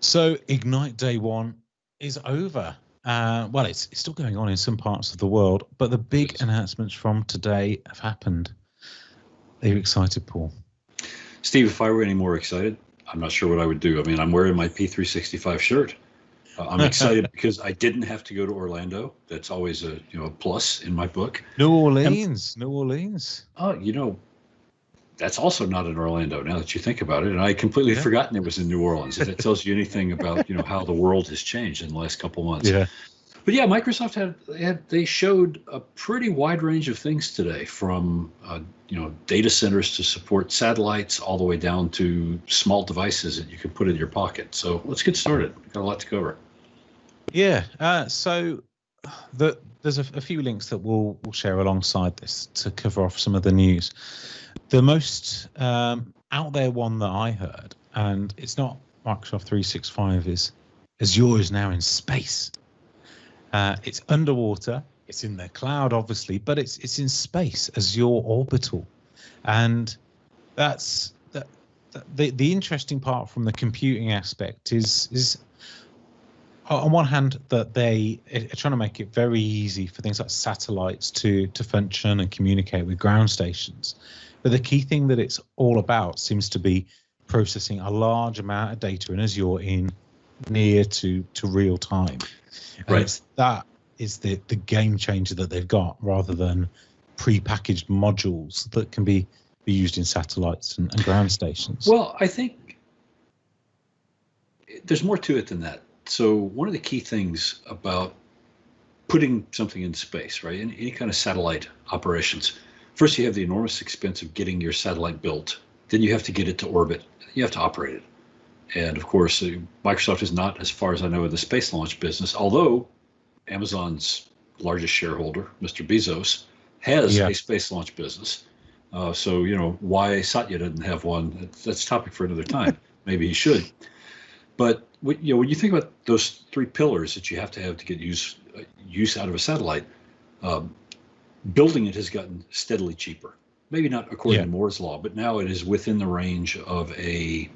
So Ignite Day 1 is over. Well, it's still going on in some parts of the world, but the big announcements from today have happened. Are you excited, Paul? Steve, if I were any more excited, I'm not sure what I would do. I mean, I'm wearing my P365 shirt. I'm excited because I didn't have to go to Orlando. That's always a plus in my book. New Orleans. That's also not in Orlando now that you think about it. And I completely forgotten it was in New Orleans. If that tells you anything about how the world has changed in the last couple months. Yeah. But yeah, Microsoft they showed a pretty wide range of things today, from data centers to support satellites, all the way down to small devices that you can put in your pocket. So let's get started. We've got a lot to cover. Yeah. So there's a few links that we'll share alongside this to cover off some of the news. The most out there one that I heard, and it's not Microsoft 365, is Azure is now in space. It's underwater. It's in the cloud, obviously, but it's in space, Azure Orbital, and that's the interesting part from the computing aspect is on one hand that they are trying to make it very easy for things like satellites to function and communicate with ground stations. But the key thing that it's all about seems to be processing a large amount of data in Azure in near to real time. Right. That is the game changer that they've got, rather than pre-packaged modules that can be used in satellites and ground stations. Well, I think there's more to it than that. So one of the key things about putting something in space, right, in any kind of satellite operations, first you have the enormous expense of getting your satellite built. Then you have to get it to orbit. You have to operate it. And of course, Microsoft is not, as far as I know, in the space launch business, although Amazon's largest shareholder, Mr. Bezos, has a space launch business. So, why Satya doesn't have one, that's a topic for another time. Maybe he should. But when you think about those three pillars that you have to get use out of a satellite, building it has gotten steadily cheaper. Maybe not according to Moore's law, but now it is within the range of a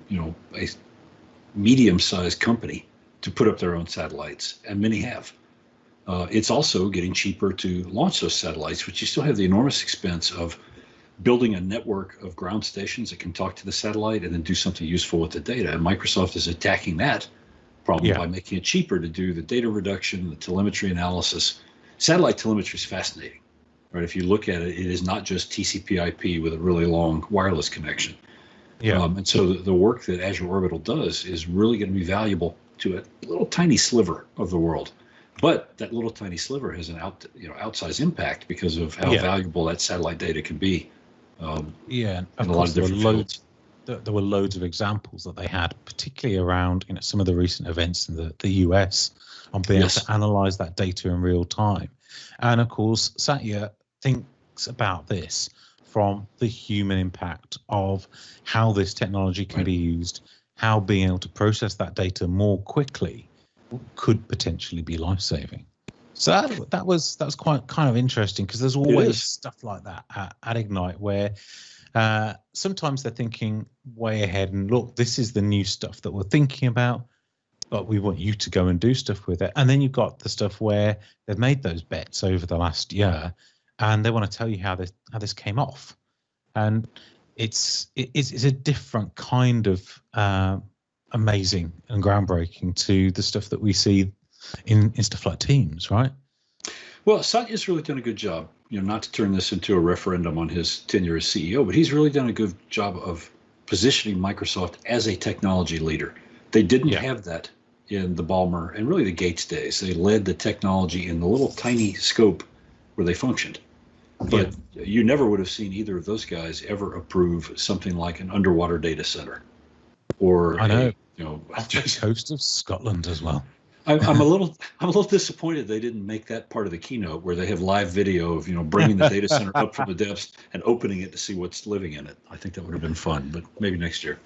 medium-sized company to put up their own satellites, and many have. It's also getting cheaper to launch those satellites, but you still have the enormous expense of building a network of ground stations that can talk to the satellite and then do something useful with the data. And Microsoft is attacking that problem by making it cheaper to do the data reduction, the telemetry analysis. Satellite telemetry is fascinating, right? If you look at it, it is not just TCP/IP with a really long wireless connection. Yeah. And so the work that Azure Orbital does is really going to be valuable to a little tiny sliver of the world. But that little tiny sliver has an outsized impact because of how valuable that satellite data can be. In a lot of different fields. There were loads of examples that they had, particularly around some of the recent events in the US, on being able to analyze that data in real time. And of course, Satya thinks about this from the human impact of how this technology can be used, how being able to process that data more quickly could potentially be life-saving. So that was quite kind of interesting, because there's always stuff like that at Ignite where sometimes they're thinking way ahead and look, this is the new stuff that we're thinking about, but we want you to go and do stuff with it. And then you've got the stuff where they've made those bets over the last year and they want to tell you how this came off. And it's a different kind of amazing and groundbreaking to the stuff that we see in stuff like Teams, right? Well, Satya's really done a good job, not to turn this into a referendum on his tenure as CEO, but he's really done a good job of positioning Microsoft as a technology leader. They didn't have that in the Ballmer and really the Gates days. They led the technology in the little tiny scope where they functioned. But you never would have seen either of those guys ever approve something like an underwater data center, or off the coast of Scotland as well. I'm a little disappointed they didn't make that part of the keynote where they have live video of bringing the data center up from the depths and opening it to see what's living in it. I think that would have been fun, but maybe next year.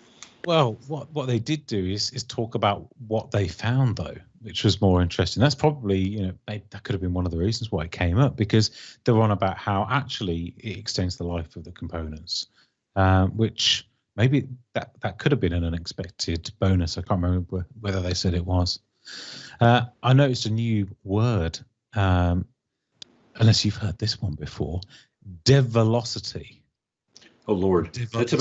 Well, what they did do is talk about what they found, though, which was more interesting. That's probably, that could have been one of the reasons why it came up, because they're on about how actually it extends the life of the components, which maybe that could have been an unexpected bonus. I can't remember whether they said it was. I noticed a new word, unless you've heard this one before, dev velocity. Oh Lord, that's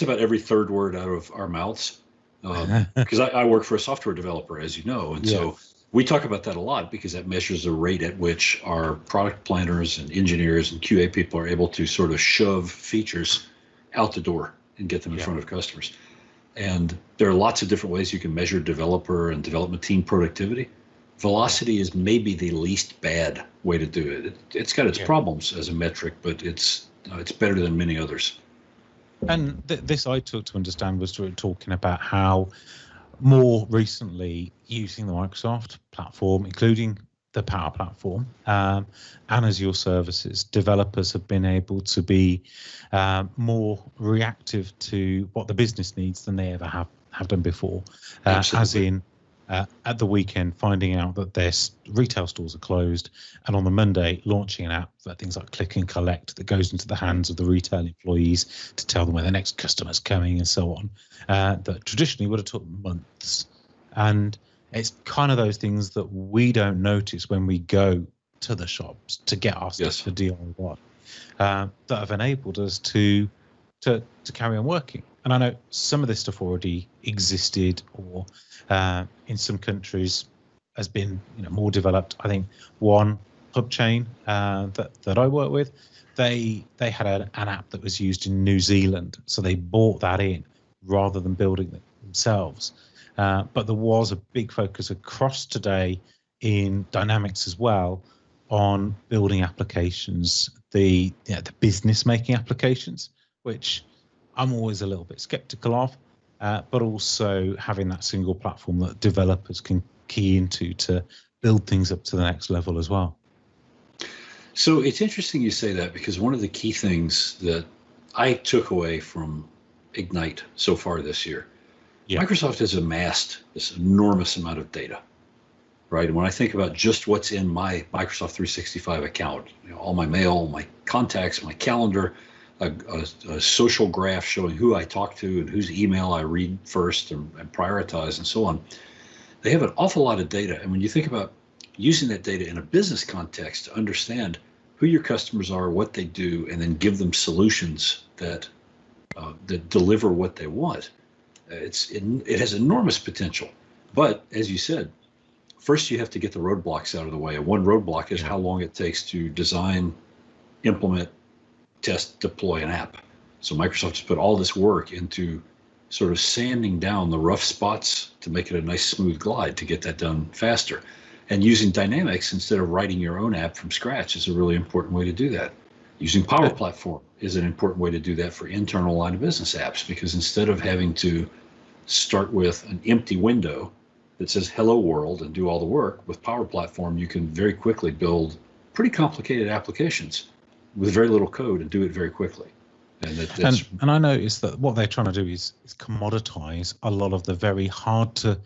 about every third word out of our mouths. Because I work for a software developer, as you know, and so we talk about that a lot because that measures the rate at which our product planners and engineers and QA people are able to sort of shove features out the door and get them in front of customers. And there are lots of different ways you can measure developer and development team productivity. Velocity is maybe the least bad way to do it. It's got its problems as a metric, but it's better than many others. And this I took to understand was talking about how more recently using the Microsoft platform, including the Power Platform and Azure services, developers have been able to be more reactive to what the business needs than they ever have done before. As in, at the weekend, finding out that their retail stores are closed, and on the Monday, launching an app for things like click and collect that goes into the hands of the retail employees to tell them when the next customer's coming and so on, that traditionally would have took months. And it's kind of those things that we don't notice when we go to the shops to get our stuff for DIY that have enabled us to carry on working. And I know some of this stuff already existed, or in some countries has been more developed. I think one pub chain that I work with, they had an app that was used in New Zealand, so they bought that in rather than building it themselves. But there was a big focus across today in Dynamics as well on building applications, the business making applications, which I'm always a little bit skeptical of, but also having that single platform that developers can key into to build things up to the next level as well. So it's interesting you say that, because one of the key things that I took away from Ignite so far this year, Microsoft has amassed this enormous amount of data, right? And when I think about just what's in my Microsoft 365 account, all my mail, my contacts, my calendar, a social graph showing who I talk to and whose email I read first and prioritize and so on. They have an awful lot of data. And when you think about using that data in a business context to understand who your customers are, what they do, and then give them solutions that deliver what they want, it has enormous potential. But as you said, first you have to get the roadblocks out of the way. And one roadblock is how long it takes to design, implement, test, deploy an app. So Microsoft has put all this work into sort of sanding down the rough spots to make it a nice smooth glide to get that done faster. And using Dynamics instead of writing your own app from scratch is a really important way to do that. Using Power Platform is an important way to do that for internal line of business apps, because instead of having to start with an empty window that says hello world and do all the work, with Power Platform you can very quickly build pretty complicated applications with very little code and do it very quickly. And I noticed that what they're trying to do is commoditize a lot of the very hard to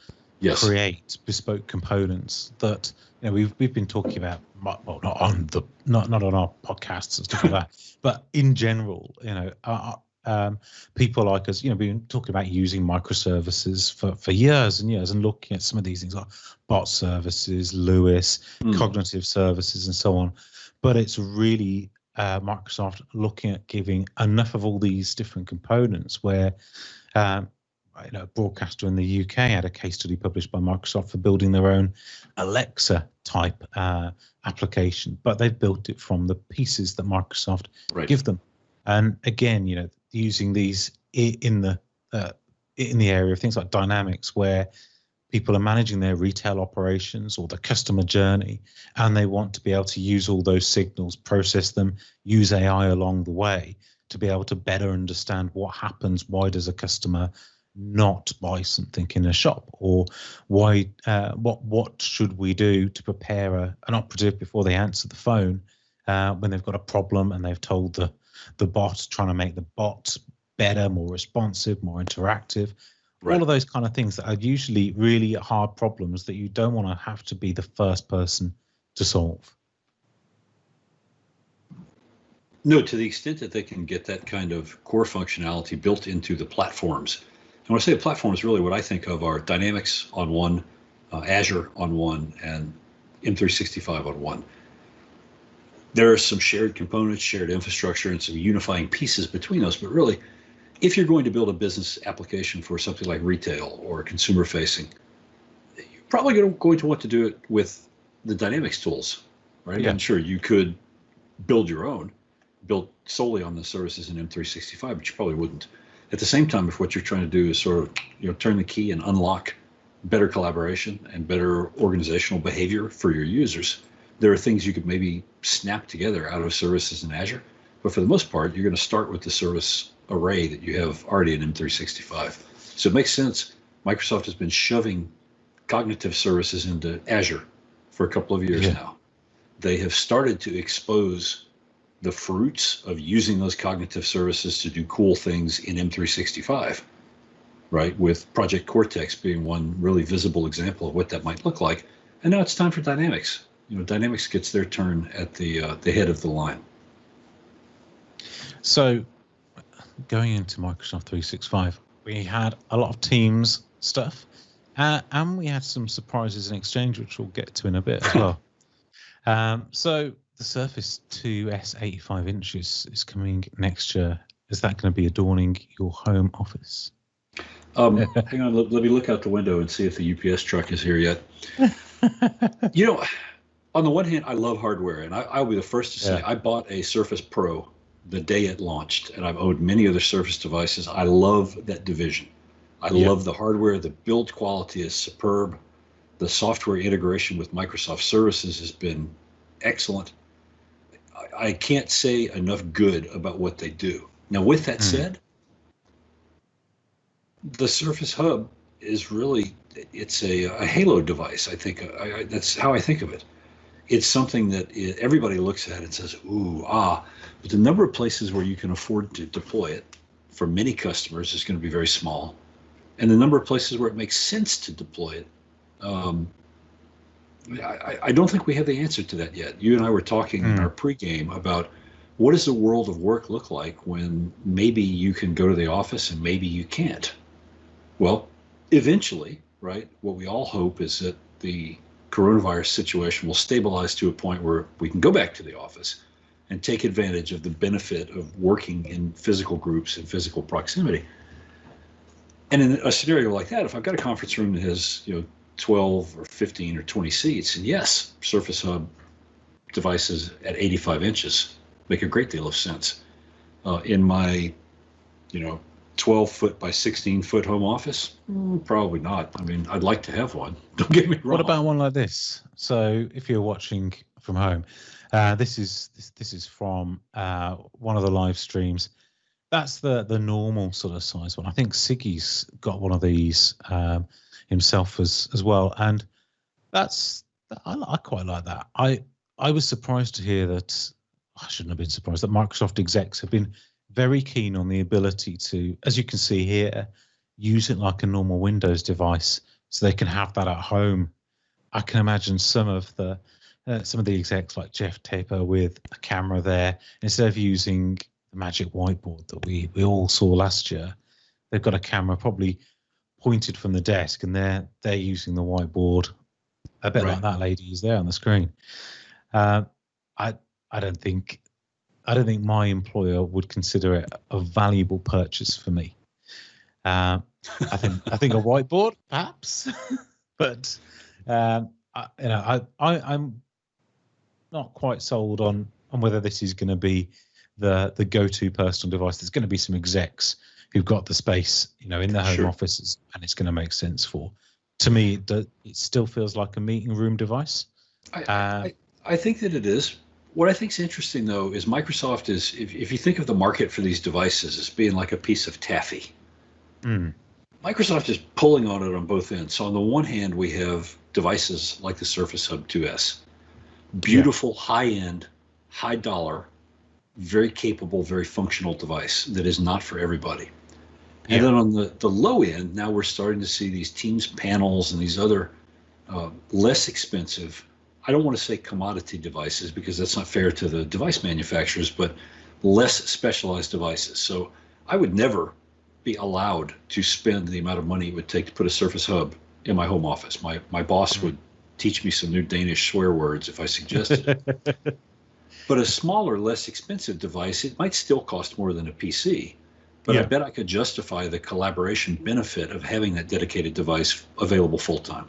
create bespoke components that we've been talking about, well, not on our podcasts and stuff like that, but in general, people like us, we've been talking about using microservices for years and years, and looking at some of these things like bot services, Lewis, cognitive services, and so on. But it's really Microsoft looking at giving enough of all these different components where a broadcaster in the UK had a case study published by Microsoft for building their own Alexa type application, but they've built it from the pieces that Microsoft give them. And again, using these in the area of things like Dynamics, where people are managing their retail operations or the customer journey, and they want to be able to use all those signals, process them, use AI along the way to be able to better understand what happens. Why does a customer not buy something in a shop, or why? What should we do to prepare an operative before they answer the phone when they've got a problem and they've told the bot, trying to make the bot better, more responsive, more interactive. All of those kind of things that are usually really hard problems that you don't want to have to be the first person to solve. No, to the extent that they can get that kind of core functionality built into the platforms. And when I say platforms, really what I think of are Dynamics on one, Azure on one, and M365 on one. There are some shared components, shared infrastructure, and some unifying pieces between those. But really, if you're going to build a business application for something like retail or consumer facing, you're probably going to want to do it with the Dynamics tools, right? Yeah. And sure, you could build your own, built solely on the services in M365, but you probably wouldn't. At the same time, if what you're trying to do is sort of turn the key and unlock better collaboration and better organizational behavior for your users, there are things you could maybe snap together out of services in Azure. But for the most part, you're going to start with the service array that you have already in M365. So it makes sense. Microsoft has been shoving cognitive services into Azure for a couple of years now. They have started to expose the fruits of using those cognitive services to do cool things in M365, right? With Project Cortex being one really visible example of what that might look like. And now it's time for Dynamics. Dynamics gets their turn at the head of the line. So going into Microsoft 365, we had a lot of Teams stuff, and we had some surprises in Exchange, which we'll get to in a bit as well. So the Surface 2S 85 inches is coming next year. Is that going to be adorning your home office? Hang on, let me look out the window and see if the UPS truck is here yet. On the one hand, I love hardware, and I'll be the first to say I bought a Surface Pro the day it launched, and I've owned many other Surface devices. I love that division. I love the hardware. The build quality is superb. The software integration with Microsoft services has been excellent. I can't say enough good about what they do. Now, with that said, the Surface Hub is really, it's a Halo device. I think that's how I think of it. It's something that everybody looks at and says, ooh, but the number of places where you can afford to deploy it for many customers is going to be very small. And the number of places where it makes sense to deploy it, I don't think we have the answer to that yet. You and I were talking in our pregame about what does the world of work look like when maybe you can go to the office and maybe you can't. Well, eventually, right, what we all hope is that the coronavirus situation will stabilize to a point where we can go back to the office and take advantage of the benefit of working in physical groups and physical proximity. And in a scenario like that, if I've got a conference room that has 12 or 15 or 20 seats, and yes, Surface Hub devices at 85 inches make a great deal of sense. In my 12-foot by 16-foot home office, probably not. I mean, I'd like to have one. Don't get me wrong. What about one like this? So if you're watching from home, this is from one of the live streams. That's the normal sort of size one. I think Siggy's got one of these himself as well, and I quite like that. I was surprised to hear that. I shouldn't have been surprised that Microsoft execs have been very keen on the ability to, as you can see here, use it like a normal Windows device, so they can have that at home. I can imagine some of the execs like Jeff Taper with a camera there, instead of using the magic whiteboard that we all saw last year, they've got a camera probably pointed from the desk, and they're using the whiteboard a bit like that lady is there on the screen. I don't think my employer would consider it a valuable purchase for me. I think a whiteboard perhaps, but I'm not quite sold on whether this is going to be the go-to personal device. There's going to be some execs who've got the space, in their home offices, and it's going to make sense for. To me, it still feels like a meeting room device. I think that it is. What I think is interesting, though, is Microsoft is, if you think of the market for these devices as being like a piece of taffy, Microsoft is pulling on it on both ends. So on the one hand, we have devices like the Surface Hub 2S, beautiful, high-end, high-dollar, very capable, very functional device that is not for everybody. And then on the low end, now we're starting to see these Teams panels and these other less expensive, I don't want to say commodity devices because that's not fair to the device manufacturers, but less specialized devices. So I would never be allowed to spend the amount of money it would take to put a Surface Hub in my home office. My boss would teach me some new Danish swear words if I suggested it. But a smaller, less expensive device, it might still cost more than a PC. But I bet I could justify the collaboration benefit of having that dedicated device available full time.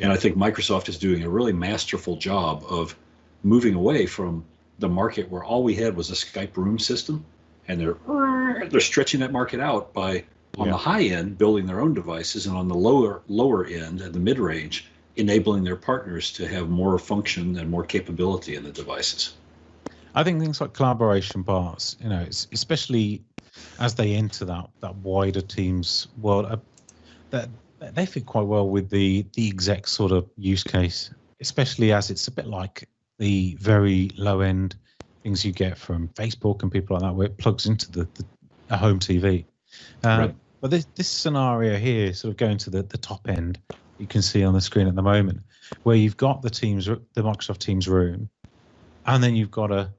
And I think Microsoft is doing a really masterful job of moving away from the market where all we had was a Skype room system, and they're stretching that market out by on the high end building their own devices, and on the lower end and the mid range enabling their partners to have more function and more capability in the devices. I think things like collaboration parts, you know, especially as they enter that wider Teams world, that they fit quite well with the exec sort of use case, especially as it's a bit like the very low end things you get from Facebook and people like that, where it plugs into a home TV. Right. But this scenario here, sort of going to the top end, you can see on the screen at the moment, where you've got the Microsoft Teams room, and then you've got a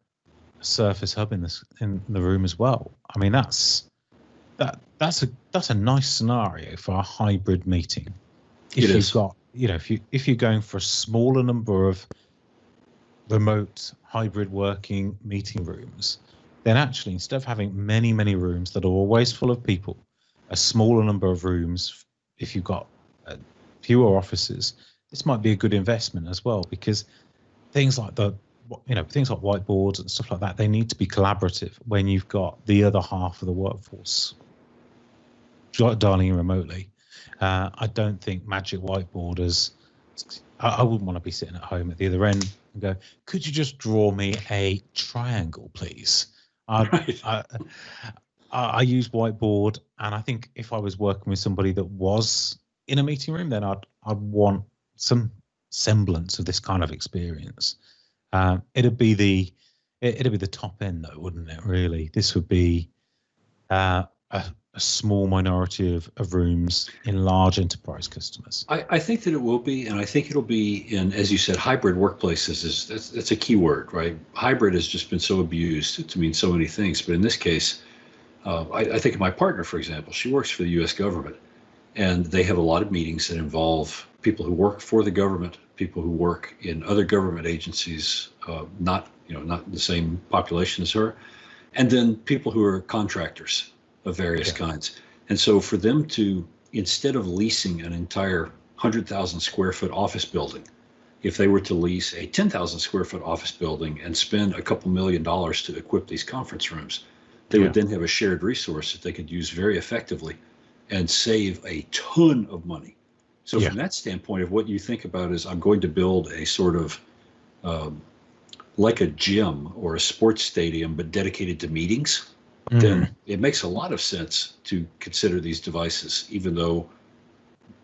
Surface Hub in the room as well. I mean, that's a nice scenario for a hybrid meeting. If you've got, you know, if you're going for a smaller number of remote hybrid working meeting rooms, then actually instead of having many rooms that are always full of people, a smaller number of rooms, if you've got fewer offices, this might be a good investment as well, because things like things like whiteboards and stuff like that, they need to be collaborative when you've got the other half of the workforce dialing in remotely. I don't think Magic Whiteboarders, I wouldn't want to be sitting at home at the other end and go, could you just draw me a triangle, please? I use Whiteboard, and I think if I was working with somebody that was in a meeting room, then I'd want some semblance of this kind of experience. It'd be the top end though, wouldn't it? Really, this would be a small minority of rooms in large enterprise customers. I think that it will be, and I think it'll be in, as you said, hybrid workplaces. That's a key word, right? Hybrid has just been so abused to mean so many things, but in this case, I think of my partner, for example. She works for the U.S. government, and they have a lot of meetings that involve people who work for the government, people who work in other government agencies, not the same population as her, and then people who are contractors of various kinds. And so for them to, instead of leasing an entire 100,000 square foot office building, if they were to lease a 10,000 square foot office building and spend a couple $1 million to equip these conference rooms, they would then have a shared resource that they could use very effectively and save a ton of money. So from that standpoint of what you think about is, I'm going to build a sort of like a gym or a sports stadium, but dedicated to meetings, then it makes a lot of sense to consider these devices, even though,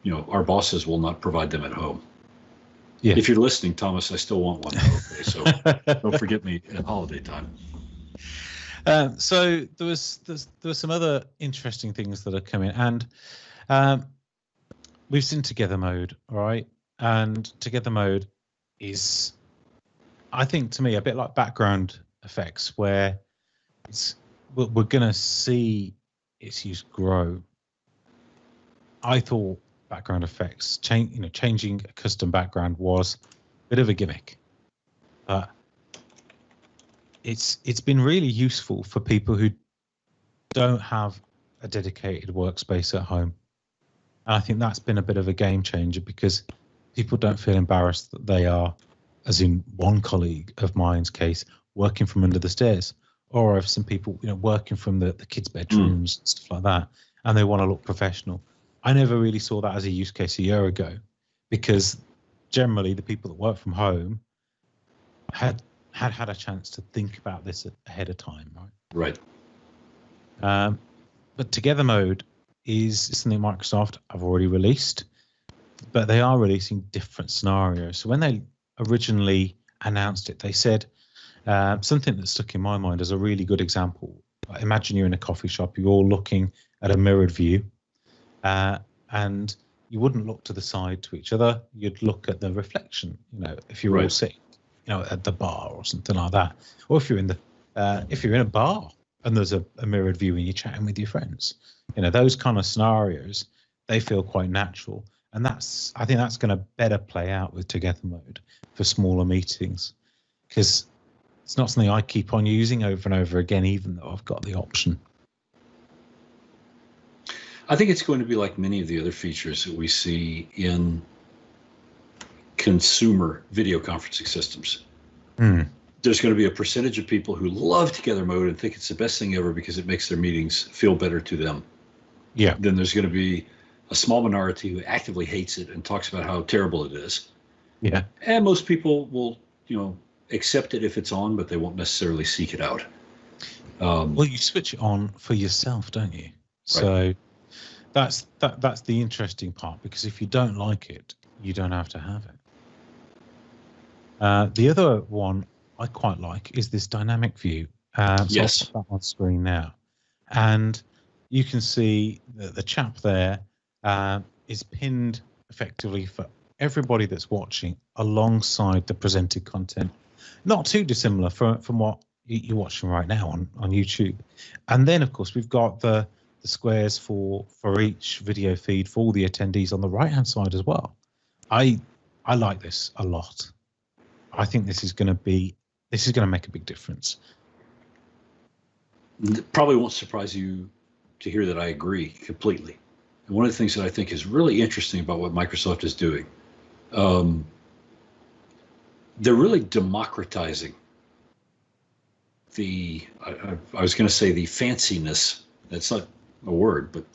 you know, our bosses will not provide them at home. Yeah. If you're listening, Thomas, I still want one. Okay, so don't forget me at holiday time. So there was some other interesting things that are coming, and we've seen Together Mode, all right? And Together Mode is, I think, to me, a bit like background effects, where we're going to see its use grow. I thought background effects, changing a custom background was a bit of a gimmick. It's been really useful for people who don't have a dedicated workspace at home. And I think that's been a bit of a game changer, because people don't feel embarrassed that they are, as in one colleague of mine's case, working from under the stairs, or I've seen people, working from the kids' bedrooms and stuff like that, and they want to look professional. I never really saw that as a use case a year ago, because generally the people that work from home had a chance to think about this ahead of time, right? Right. But Together Mode is something Microsoft have already released, but they are releasing different scenarios. So when they originally announced it, they said something that stuck in my mind as a really good example. Imagine you're in a coffee shop, you're all looking at a mirrored view, and you wouldn't look to the side to each other, you'd look at the reflection, if you're all sitting, at the bar or something like that. Or if you're in the if you're in a bar and there's a mirrored view and you're chatting with your friends, those kind of scenarios, they feel quite natural. And I think that's going to better play out with together mode for smaller meetings, because it's not something I keep on using over and over again, even though I've got the option. I think it's going to be like many of the other features that we see in consumer video conferencing systems. There's going to be a percentage of people who love together mode and think it's the best thing ever because it makes their meetings feel better to them. Yeah. Then there's going to be a small minority who actively hates it and talks about how terrible it is. Yeah. And most people will, accept it if it's on, but they won't necessarily seek it out. Well, you switch it on for yourself, don't you? Right. So that's the interesting part, because if you don't like it, you don't have to have it. The other one I quite like is this dynamic view. Yes. I'll put that on screen now. And you can see that the chap there is pinned effectively for everybody that's watching alongside the presented content. Not too dissimilar from what you're watching right now on YouTube. And then, of course, we've got the squares for each video feed for all the attendees on the right-hand side as well. I like this a lot. I think this is going to make a big difference. It probably won't surprise you to hear that I agree completely. And one of the things that I think is really interesting about what Microsoft is doing, they're really democratizing I was going to say the fanciness. That's not a word, but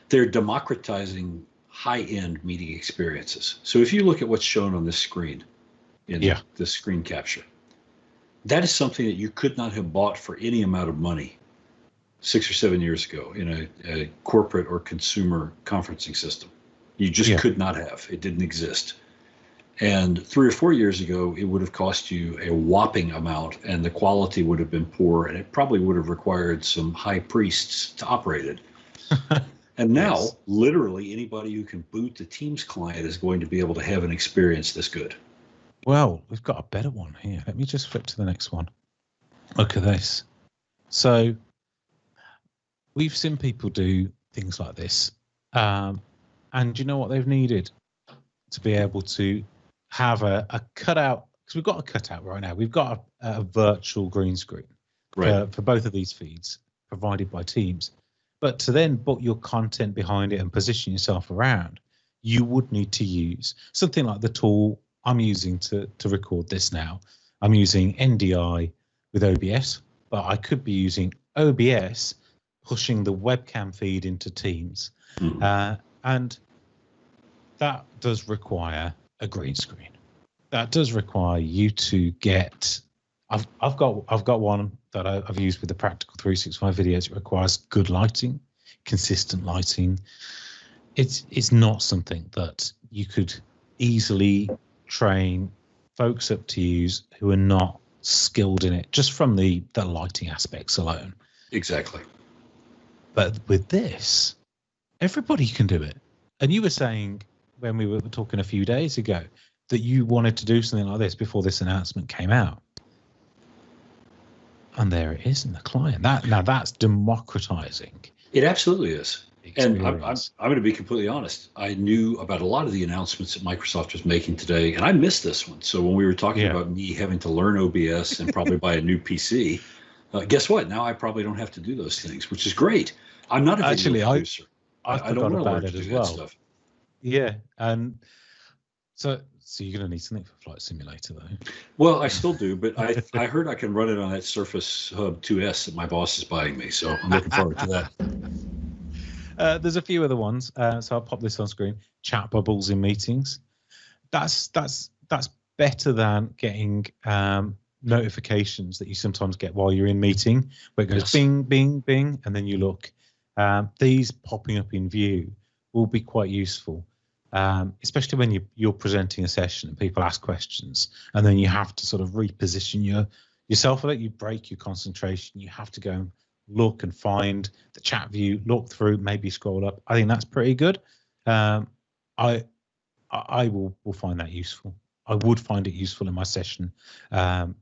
they're democratizing high-end meeting experiences. So if you look at what's shown on this screen, in the screen capture, that is something that you could not have bought for any amount of money 6 or 7 years ago in a corporate or consumer conferencing system. You just could not have. It didn't exist. And 3 or 4 years ago, it would have cost you a whopping amount, and the quality would have been poor, and it probably would have required some high priests to operate it. And now, literally, anybody who can boot the Teams client is going to be able to have an experience this good. Well, we've got a better one here. Let me just flip to the next one. Look at this. So we've seen people do things like this. And you know what they've needed to be able to have a cutout, because we've got a cutout right now. We've got a virtual green screen for both of these feeds provided by Teams. But to then put your content behind it and position yourself around, you would need to use something like the tool I'm using to record this now. I'm using NDI with OBS, but I could be using OBS pushing the webcam feed into Teams. And that does require a green screen. That does require you to get. I've got one that I've used with the Practical 365 videos. It requires good lighting, consistent lighting. It's not something that you could easily train folks up to use who are not skilled in it, just from the lighting aspects alone. Exactly. But with this, everybody can do it. And you were saying when we were talking a few days ago that you wanted to do something like this before this announcement came out. And there it is in the client. That's democratizing. It absolutely is. And I'm going to be completely honest. I knew about a lot of the announcements that Microsoft was making today, and I missed this one. So when we were talking about me having to learn OBS and probably buy a new PC, guess what? Now I probably don't have to do those things, which is great. I'm not a video producer. I don't about it as well. Stuff. Yeah, and so you're going to need something for Flight Simulator, though. Well, I still do, but I heard I can run it on that Surface Hub 2S that my boss is buying me, so I'm looking forward to that. There's a few other ones, so I'll pop this on screen. Chat bubbles in meetings. That's better than getting notifications that you sometimes get while you're in meeting, where it goes bing, bing, bing, and then you look. These popping up in view will be quite useful, especially when you're presenting a session and people ask questions, and then you have to sort of reposition yourself for that. You break your concentration. You have to go and look and find the chat view, look through, maybe scroll up. I think that's pretty good. I will find that useful. I would find it useful in my session on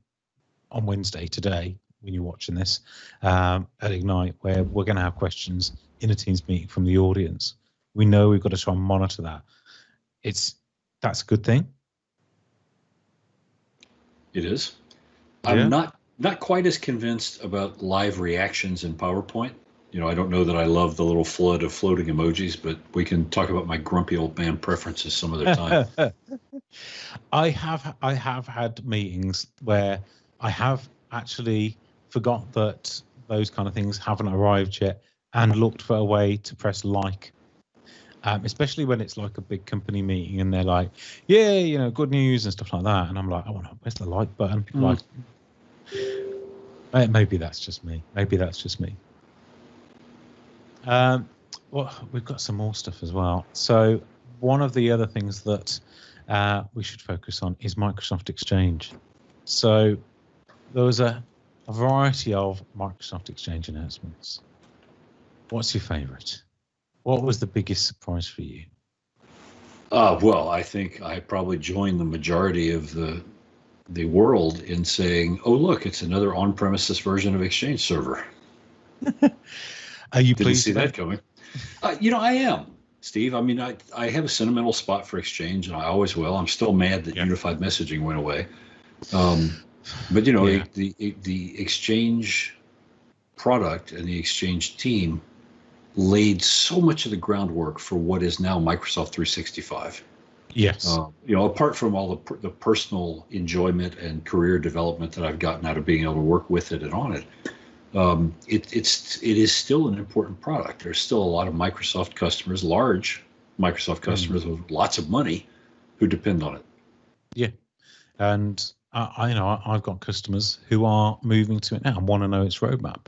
Wednesday today when you're watching this at Ignite, where we're going to have questions in a Teams meeting from the audience. We know we've got to try and monitor that. That's a good thing. It is. Yeah. I'm not quite as convinced about live reactions in PowerPoint. I don't know that I love the little flood of floating emojis, but we can talk about my grumpy old man preferences some other time. I have had meetings where I have actually forgot that those kind of things haven't arrived yet and looked for a way to press like, especially when it's like a big company meeting and they're like, yeah, good news and stuff like that. And I'm like, where's the like button? People like, maybe that's just me. Well, we've got some more stuff as well. So one of the other things that we should focus on is Microsoft Exchange. So there was a variety of Microsoft Exchange announcements. What's your favorite? What was the biggest surprise for you? Well, I think I probably joined the majority of the world in saying, oh, look, it's another on-premises version of Exchange Server. Are you Didn't pleased see with that coming? I am, Steve. I mean, I have a sentimental spot for Exchange, and I always will. I'm still mad that unified messaging went away. But the Exchange product and the Exchange team laid so much of the groundwork for what is now Microsoft 365. Yes. Apart from all the personal enjoyment and career development that I've gotten out of being able to work with it and on it, it is still an important product. There's still a lot of Microsoft customers, large Microsoft customers with lots of money, who depend on it. Yeah, and I've got customers who are moving to it now and want to know its roadmap.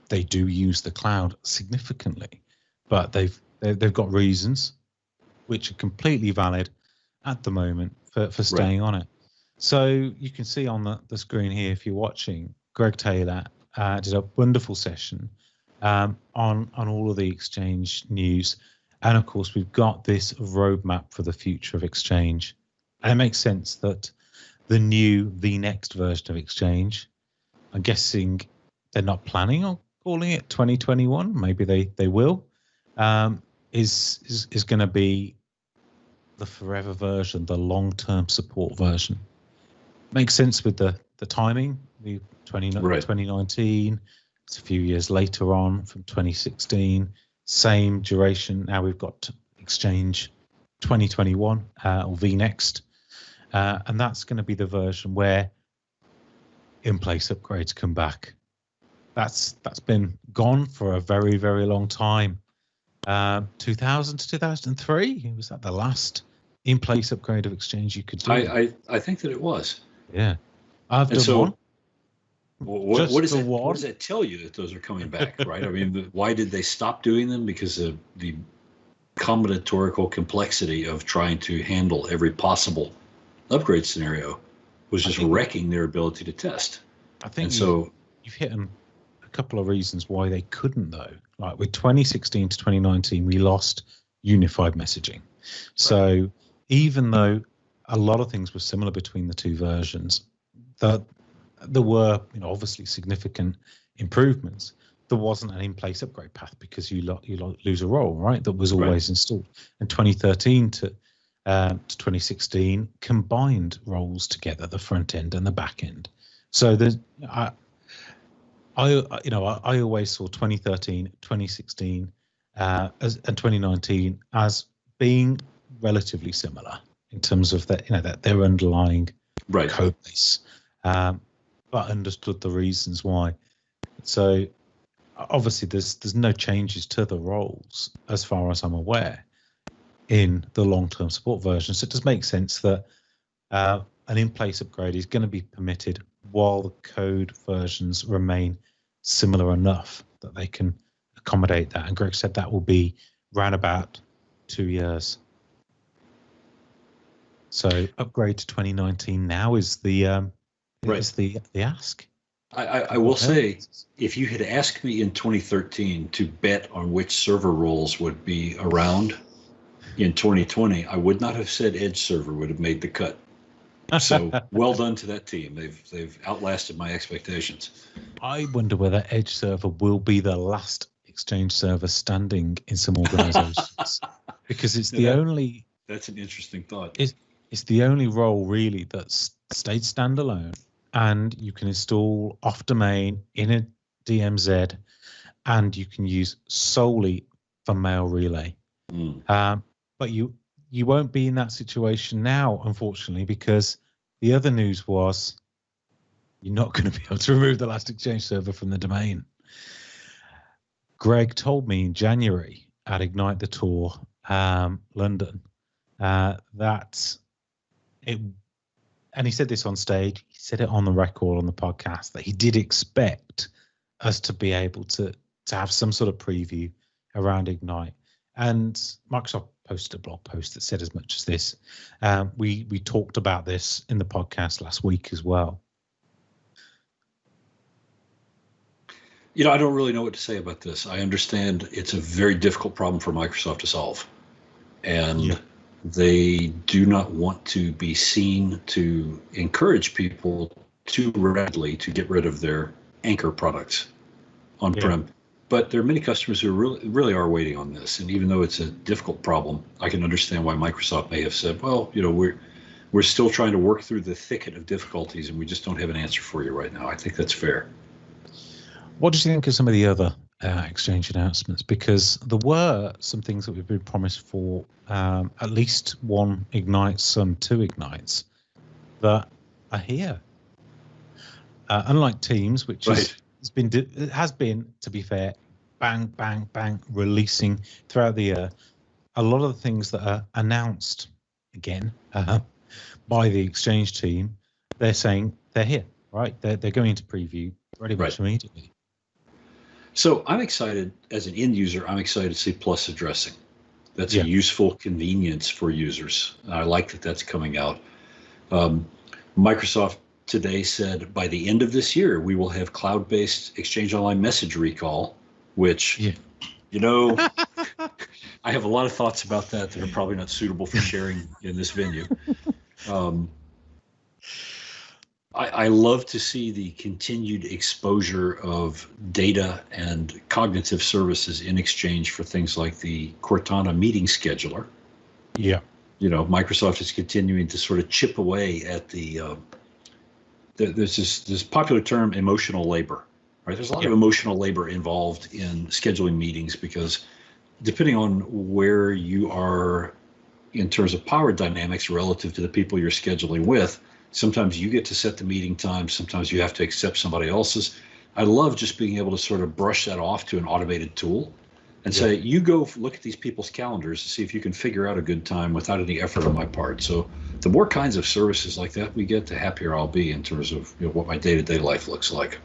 They do use the cloud significantly, but they've got reasons which are completely valid at the moment for staying on it. So you can see on the screen here, if you're watching, Greg Taylor did a wonderful session on all of the Exchange news. And of course, we've got this roadmap for the future of Exchange. And it makes sense that the next version of Exchange, I'm guessing they're not planning on calling it 2021. Maybe they will, is going to be the forever version, the long-term support version. Makes sense with the timing, the 2019. It's a few years later on from 2016. Same duration. Now we've got Exchange 2021 or vNext, and that's going to be the version where in-place upgrades come back. That's been gone for a very, very long time. 2000 to 2003 was that the last in-place upgrade of Exchange you could do? I think that it was. Yeah, I've done one. What does that tell you that those are coming back, right? I mean, why did they stop doing them? Because of the combinatorial complexity of trying to handle every possible upgrade scenario was just wrecking their ability to test. I think you've hit on a couple of reasons why they couldn't, though. Like with 2016 to 2019, we lost unified messaging. So even though a lot of things were similar between the two versions, there were obviously significant improvements. There wasn't an in-place upgrade path because you lose a role, right? That was always installed. And 2013 to 2016 combined roles together, the front end and the back end. So there's I always saw 2013, 2016, and 2019 as being relatively similar in terms of that their underlying code base, but understood the reasons why. So obviously there's no changes to the roles as far as I'm aware in the long-term support version. So it does make sense that an in-place upgrade is going to be permitted while the code versions remain similar enough that they can accommodate that. And Greg said that will be around about 2 years. So upgrade to 2019 now is the ask. I will say, if you had asked me in 2013 to bet on which server roles would be around in 2020, I would not have said Edge server would have made the cut. So well done to that team. They've outlasted my expectations. I wonder whether Edge server will be the last Exchange server standing in some organizations, because it's the only. That's an interesting thought. It's the only role really that's stayed standalone, and you can install off domain in a DMZ, and you can use solely for mail relay. But you won't be in that situation now, unfortunately, because the other news was you're not going to be able to remove the last Exchange server from the domain. Greg told me in January at Ignite the Tour, London, that it, and he said this on stage, he said it on the record on the podcast, that he did expect us to be able to have some sort of preview around Ignite. And Microsoft posted a blog post that said as much as this. We talked about this in the podcast last week as well. You know, I don't really know what to say about this. I understand it's a very difficult problem for Microsoft to solve. And they do not want to be seen to encourage people too readily to get rid of their anchor products on-prem. But there are many customers who really are waiting on this. And even though it's a difficult problem, I can understand why Microsoft may have said, well, you know, we're still trying to work through the thicket of difficulties, and we just don't have an answer for you right now. I think that's fair. What did you think of some of the other Exchange announcements? Because there were some things that we've been promised for at least one Ignite, some two Ignites that are here. Unlike Teams, which has been, to be fair, bang, bang, bang, releasing throughout the year. A lot of the things that are announced again by the Exchange team, they're saying they're here, right? They're going into preview pretty much immediately. So I'm excited as an end user. I'm excited to see Plus addressing. That's a useful convenience for users. I like that that's coming out. Microsoft today said by the end of this year, we will have cloud-based Exchange Online message recall, which, you know, I have a lot of thoughts about that are probably not suitable for sharing in this venue. I love to see the continued exposure of data and cognitive services in Exchange for things like the Cortana meeting scheduler. Yeah. You know, Microsoft is continuing to sort of chip away at there's this popular term, emotional labor, right? There's a lot of emotional labor involved in scheduling meetings because depending on where you are in terms of power dynamics relative to the people you're scheduling with, sometimes you get to set the meeting time. Sometimes you have to accept somebody else's. I love just being able to sort of brush that off to an automated tool and say, you go look at these people's calendars to see if you can figure out a good time without any effort on my part. So the more kinds of services like that we get, the happier I'll be in terms of what my day-to-day life looks like.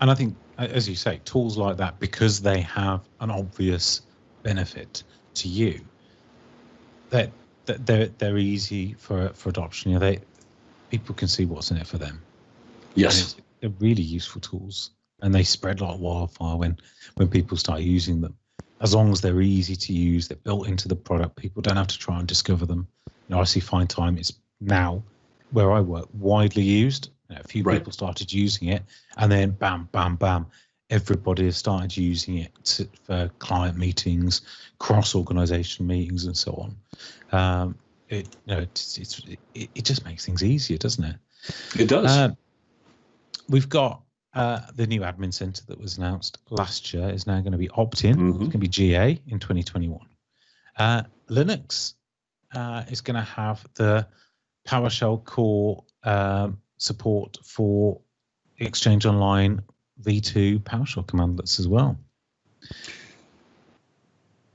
And I think, as you say, tools like that, because they have an obvious benefit to you, that they're easy for adoption. You know, people can see what's in it for them. Yes, they're really useful tools, and they spread like wildfire when people start using them. As long as they're easy to use, they're built into the product. People don't have to try and discover them. You know, I see Find Time is now where I work widely used. You know, a few people started using it, and then bam, bam, bam, everybody has started using it for client meetings, cross-organization meetings, and so on. It just makes things easier, doesn't it? It does. We've got the new admin center that was announced last year is now going to be opt-in. It's going to be GA in 2021. Linux is going to have the PowerShell core support for Exchange Online v2 PowerShell commandlets as well.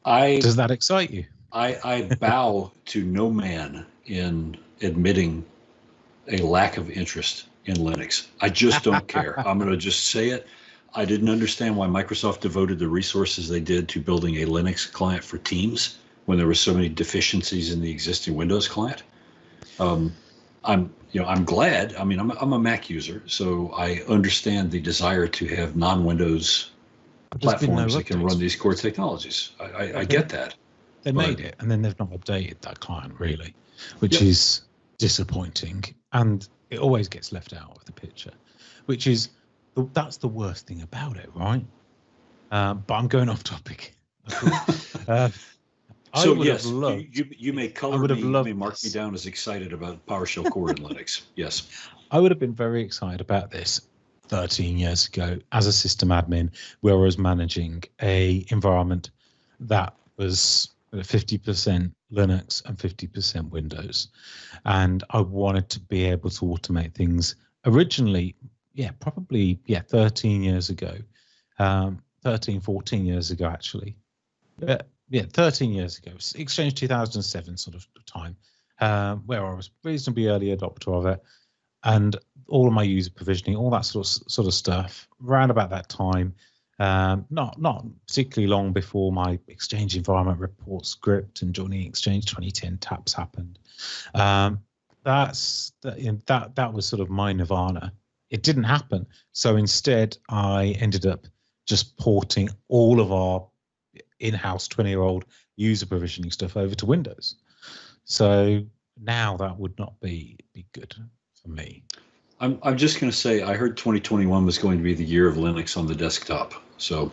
Does that excite you? I bow to no man in admitting a lack of interest in Linux. I just don't care. I'm going to just say it. I didn't understand why Microsoft devoted the resources they did to building a Linux client for Teams when there were so many deficiencies in the existing Windows client. I'm glad. I mean, I'm a Mac user, so I understand the desire to have non-Windows platforms that can run these core technologies. I get that. They made it, and then they've not updated that client really, which is disappointing, and it always gets left out of the picture, which is that's the worst thing about it, right? But I'm going off topic. So yes, you may color me, you may mark me this. down as excited about PowerShell core in Linux. Yes. I would have been very excited about this 13 years ago as a system admin, where I was managing a environment that was 50% Linux and 50% Windows. And I wanted to be able to automate things originally, probably 13 years ago, 14 years ago, actually. 13 years ago, Exchange 2007 sort of time, where I was reasonably early adopter of it, and all of my user provisioning, all that sort of stuff, around about that time. Not particularly long before my Exchange environment report script and joining Exchange 2010 taps happened. That was sort of my nirvana. It didn't happen, so instead I ended up just porting all of our in-house 20-year-old user provisioning stuff over to Windows. So now that would not be good for me. I'm just going to say I heard 2021 was going to be the year of Linux on the desktop. So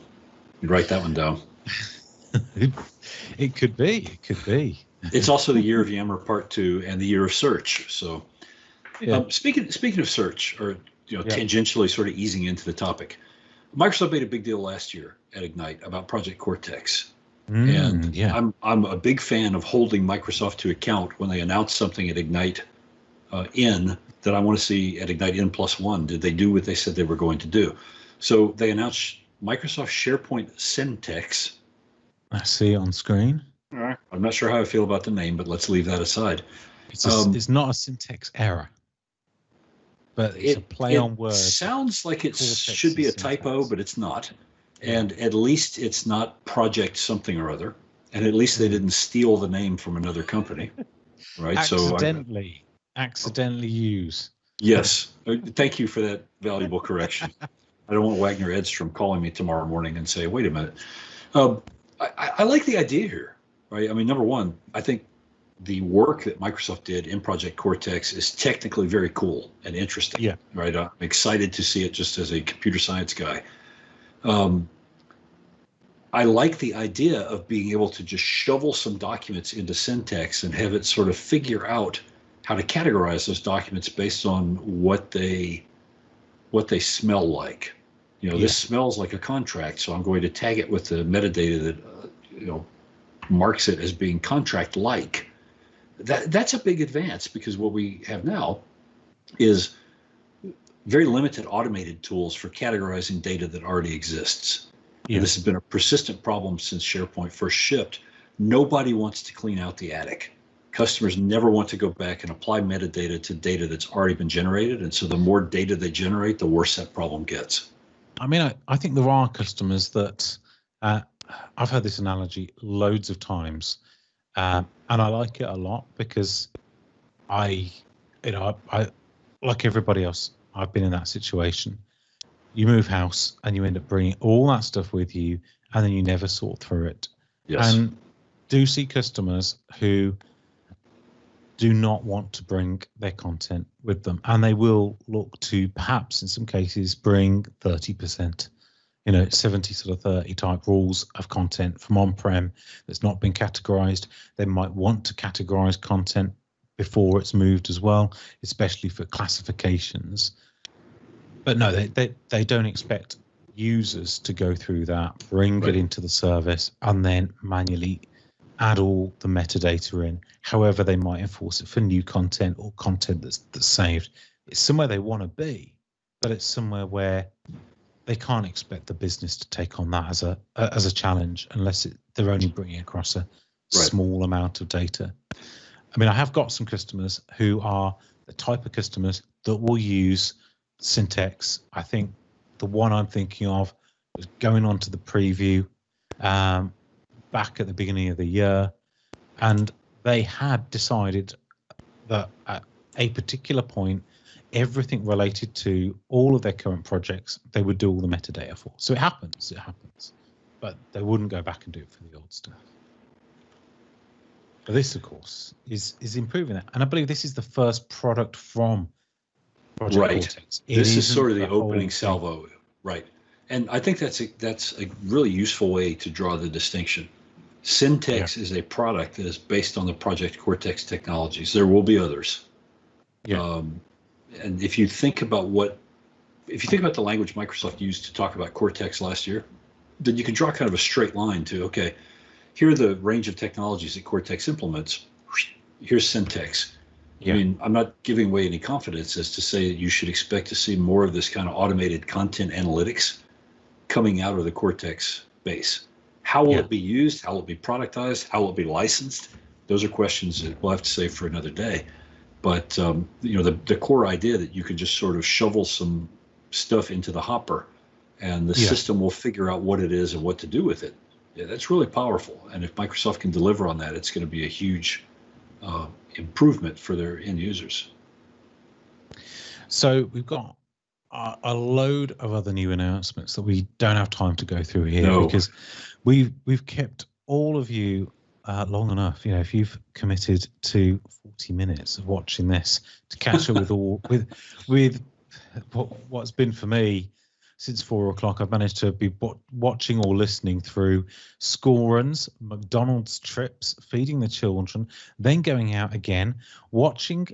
you write that one down. It could be. It could be. It's also the year of Yammer Part 2 and the year of search. So speaking of search, or tangentially sort of easing into the topic, Microsoft made a big deal last year at Ignite about Project Cortex. I'm a big fan of holding Microsoft to account when they announce something at Ignite that I want to see at Ignite N+1. Did they do what they said they were going to do? So they announced Microsoft SharePoint Syntax. I see it on screen. I'm not sure how I feel about the name, but let's leave that aside. It's not a syntax error, but it's a play on words. It sounds like it should be a typo, but it's not. And at least it's not Project something or other. And at least they didn't steal the name from another company. Right? Accidentally use. Yes. Thank you for that valuable correction. I don't want Wagner Edstrom calling me tomorrow morning and say, wait a minute. I like the idea here, right? I mean, number one, I think the work that Microsoft did in Project Cortex is technically very cool and interesting. Yeah. Right. I'm excited to see it just as a computer science guy. I like the idea of being able to just shovel some documents into syntax and have it sort of figure out how to categorize those documents based on what they smell like. This smells like a contract, so I'm going to tag it with the metadata that marks it as being contract-like. That's a big advance, because what we have now is very limited automated tools for categorizing data that already exists. Yeah. And this has been a persistent problem since SharePoint first shipped. Nobody wants to clean out the attic. Customers never want to go back and apply metadata to data that's already been generated. And so the more data they generate, the worse that problem gets. I mean, I think there are customers that I've heard this analogy loads of times, and I like it a lot, because I like everybody else, I've been in that situation. You move house and you end up bringing all that stuff with you, and then you never sort through it. Yes. And do see customers who do not want to bring their content with them, and they will look to perhaps in some cases bring 30%, 70 sort of 30 type rules of content from on-prem that's not been categorized. They might want to categorize content before it's moved as well, especially for classifications. But no, they don't expect users to go through that, bring it into the service, and then manually add all the metadata in. However, they might enforce it for new content or content that's saved. It's somewhere they want to be, but it's somewhere where they can't expect the business to take on that as a challenge, unless they're only bringing across a small amount of data. I mean, I have got some customers who are the type of customers that will use syntax. I think the one I'm thinking of was going on to the preview back at the beginning of the year, and they had decided that at a particular point, everything related to all of their current projects, they would do all the metadata for. So it happens, but they wouldn't go back and do it for the old stuff. But this, of course, is improving it. And I believe this is the first product from Project Cortex. This is sort of the opening salvo. Right. And I think that's a really useful way to draw the distinction. Syntex is a product that is based on the Project Cortex technologies. There will be others. Yeah. And if you think about the language Microsoft used to talk about Cortex last year, then you can draw kind of a straight line to, okay, here are the range of technologies that Cortex implements. Here's Syntex. I mean, I'm not giving away any confidence as to say that you should expect to see more of this kind of automated content analytics coming out of the Cortex base. How will it be used? How will it be productized? How will it be licensed? Those are questions that we'll have to save for another day. But the core idea that you can just sort of shovel some stuff into the hopper and the system will figure out what it is and what to do with it. Yeah, that's really powerful. And if Microsoft can deliver on that, it's going to be a huge improvement for their end users. So we've got a load of other new announcements that we don't have time to go through here because we've kept all of you long enough. You know, if you've committed to 40 minutes of watching this to catch up with what's been for me since 4 o'clock, I've managed to be watching or listening through school runs, McDonald's trips, feeding the children, then going out again, watching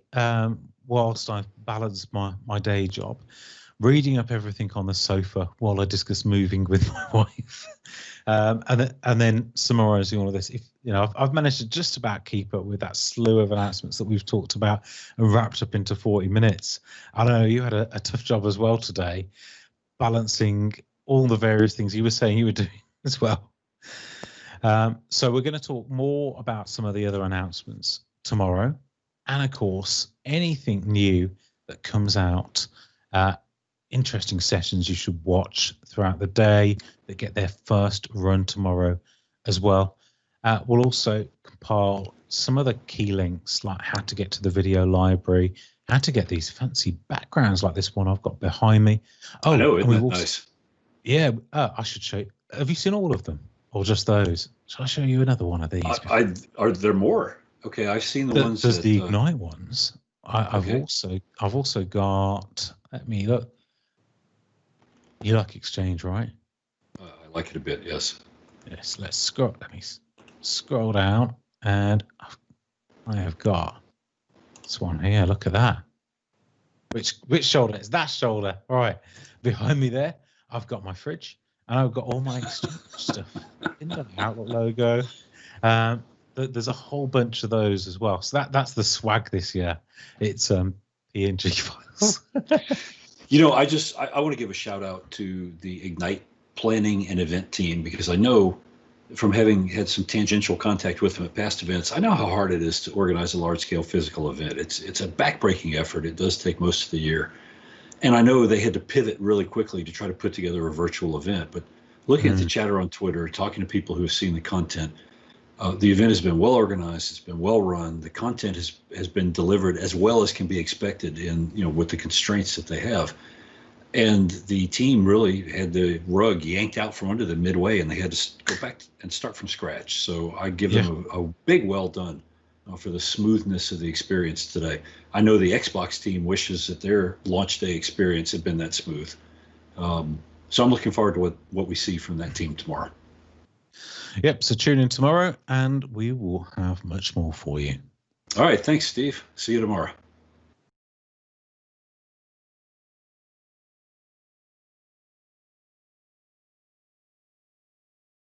whilst I balance my day job, reading up everything on the sofa while I discuss moving with my wife, and then summarising all of this. I've managed to just about keep up with that slew of announcements that we've talked about and wrapped up into 40 minutes. I know you had a tough job as well today, balancing all the various things you were saying you were doing as well. So we're going to talk more about some of the other announcements tomorrow, and of course anything new that comes out, interesting sessions you should watch throughout the day that get their first run tomorrow as well. We'll also compile some other key links like how to get to the video library, how to get these fancy backgrounds like this one I've got behind me. Oh, I know, isn't that nice? Yeah, I should show you. Have you seen all of them or just those? Shall I show you another one of these? Are there more? Okay, I've seen the ones. There's the Ignite ones. I've also got. Let me look. You like Exchange, right? I like it a bit. Yes. Yes. Let's scroll. Let me scroll down, and I have got this one here. Look at that. Which shoulder? It's that shoulder. All right. Behind me there, I've got my fridge, and I've got all my Exchange stuff in the Outlook logo. There's a whole bunch of those as well. So that's the swag this year. It's PNG files. I want to give a shout out to the Ignite planning and event team, because I know from having had some tangential contact with them at past events, I know how hard it is to organize a large scale physical event. It's a backbreaking effort. It does take most of the year. And I know they had to pivot really quickly to try to put together a virtual event, but looking at the chatter on Twitter, talking to people who have seen the content, the event has been well organized. It's been well run. The content has been delivered as well as can be expected with the constraints that they have. And the team really had the rug yanked out from under them midway, and they had to go back and start from scratch. So I give them a big well done for the smoothness of the experience today. I know the Xbox team wishes that their launch day experience had been that smooth. So I'm looking forward to what we see from that team tomorrow. Yep. So tune in tomorrow, and we will have much more for you. All right. Thanks, Steve. See you tomorrow.